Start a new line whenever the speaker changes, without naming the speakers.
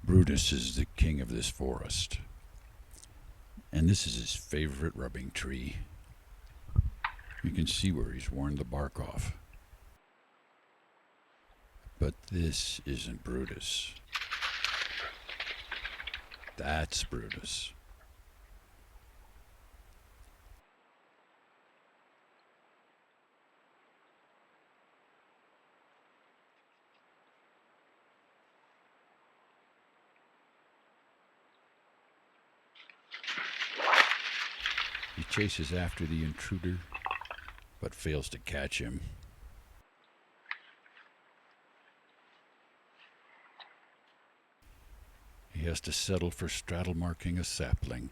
Brutus is the king of this forest, and this is his favorite rubbing tree. You can see where he's worn the bark off. But this isn't Brutus. That's Brutus. He chases after the intruder, but fails to catch him. He has to settle for straddle marking a sapling.